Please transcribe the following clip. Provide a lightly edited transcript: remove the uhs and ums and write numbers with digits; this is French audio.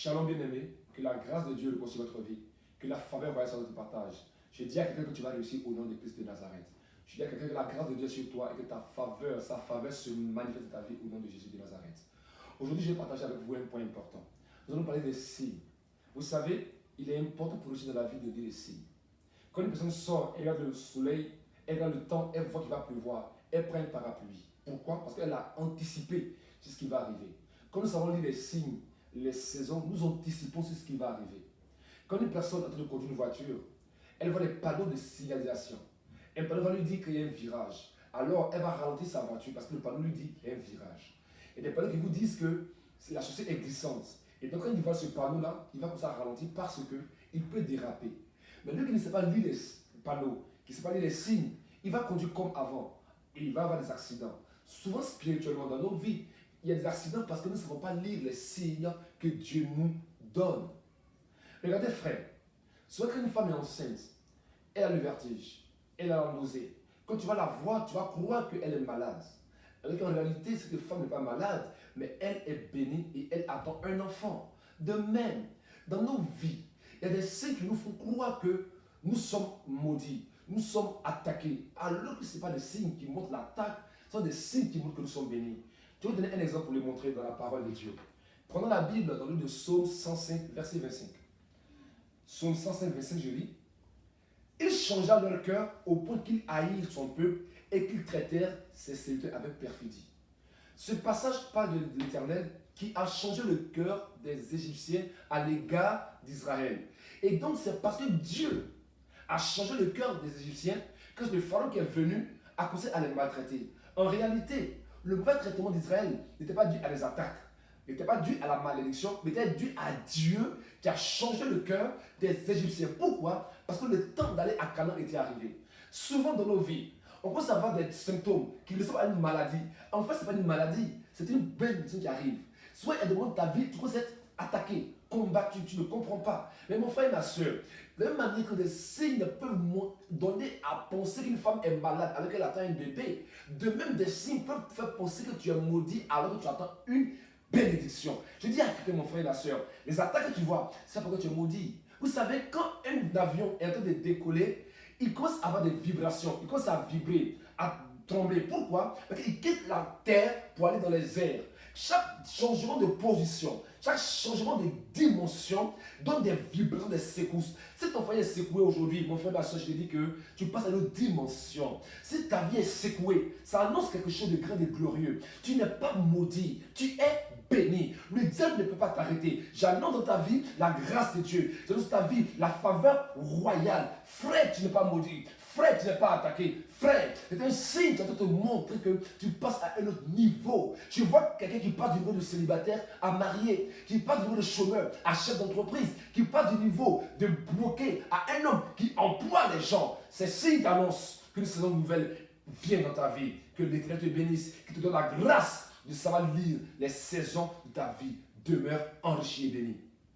Shalom bien-aimé, que la grâce de Dieu repose sur votre vie, que la faveur royale soit notre partage. Je dis à quelqu'un que tu vas réussir au nom de Christ de Nazareth. Je dis à quelqu'un que la grâce de Dieu est sur toi et que sa faveur se manifeste dans ta vie au nom de Jésus de Nazareth. Aujourd'hui, je vais partager avec vous un point important. Nous allons parler des signes. Vous savez, il est important pour nous dans la vie de dire les signes. Quand une personne sort, elle regarde le soleil, elle regarde le temps, elle voit qu'il va pleuvoir, elle prend un parapluie. Pourquoi? Parce qu'elle a anticipé sur ce qui va arriver. Quand nous savons lire les signes, les saisons, nous anticipons sur ce qui va arriver. Quand une personne est en train de conduire une voiture, elle voit des panneaux de signalisation. Un panneau va lui dire qu'il y a un virage. Alors, elle va ralentir sa voiture parce que le panneau lui dit qu'il y a un virage. Et des panneaux qui vous disent que la chaussée est glissante. Et donc, quand il voit ce panneau-là, il va commencer à ralentir parce qu'il peut déraper. Mais lui qui ne sait pas lire les panneaux, qui ne sait pas lire les signes, il va conduire comme avant. Et il va avoir des accidents. Souvent, spirituellement, dans nos vies, il y a des accidents parce que nous ne savons pas lire les signes que Dieu nous donne. Regardez, frère, soit qu'une femme est enceinte, elle a le vertige, elle a la nausée. Quand tu vas la voir, tu vas croire qu'elle est malade. Alors qu'en réalité, cette femme n'est pas malade, mais elle est bénie et elle attend un enfant. De même, dans nos vies, il y a des signes qui nous font croire que nous sommes maudits, nous sommes attaqués. Alors que ce n'est pas des signes qui montrent l'attaque, ce sont des signes qui montrent que nous sommes bénis. Je vais vous donner un exemple pour le montrer dans la parole de Dieu. Prenons la Bible dans le livre de Psaume 105, verset 25. Psaume 105, verset 25, je lis. Il changea leur cœur au point qu'ils haïrent son peuple et qu'ils traitèrent ses serviteurs avec perfidie. Ce passage parle de l'Éternel qui a changé le cœur des Égyptiens à l'égard d'Israël. Et donc c'est parce que Dieu a changé le cœur des Égyptiens que le pharaon qui est venu a commencé à les maltraiter. En réalité, le maltraitement d'Israël n'était pas dû à des attaques, n'était pas dû à la malédiction, mais était dû à Dieu qui a changé le cœur des Égyptiens. Pourquoi? Parce que le temps d'aller à Canaan était arrivé. Souvent dans nos vies, on peut savoir des symptômes qui ne sont pas une maladie. En fait, ce n'est pas une maladie, c'est une bénédiction qui arrive. Soit il y a des moments de ta vie, tu commences à être attaqué, combattu, tu ne comprends pas. Mais mon frère et ma soeur, de la même manière que des signes peuvent donner à penser qu'une femme est malade alors qu'elle attend un bébé, de même des signes peuvent faire penser que tu es maudit alors que tu attends une bénédiction. Je dis à quelqu'un, mon frère et ma soeur, les attaques que tu vois, c'est parce que tu es maudit. Vous savez, quand un avion est en train de décoller, il commence à avoir des vibrations, il commence à vibrer, à trembler. Pourquoi? Parce qu'il quitte la terre pour aller dans les airs. Chaque changement de position, chaque changement de dimension donne des vibrations, des secousses. Si ton foyer est secoué aujourd'hui, mon frère, ma soeur, je te dis que tu passes à une autre dimension. Si ta vie est secouée, ça annonce quelque chose de grand et glorieux. Tu n'es pas maudit, tu es béni. Le diable ne peut pas t'arrêter. J'annonce dans ta vie la grâce de Dieu. J'annonce dans ta vie la faveur royale. Frère, tu n'es pas maudit. Frère, tu n'es pas attaqué. Frère, c'est un signe qui te montrer que tu passes à un autre niveau. Tu vois quelqu'un qui passe du niveau de célibataire à marié, qui passe du niveau de chômeur à chef d'entreprise, qui passe du niveau de bloqué à un homme qui emploie les gens. C'est signe t'annonce qu'une saison nouvelle vient dans ta vie. Que l'Éternel te bénisse, qu'il te donne la grâce de savoir lire les saisons de ta vie. Demeure enrichi et béni.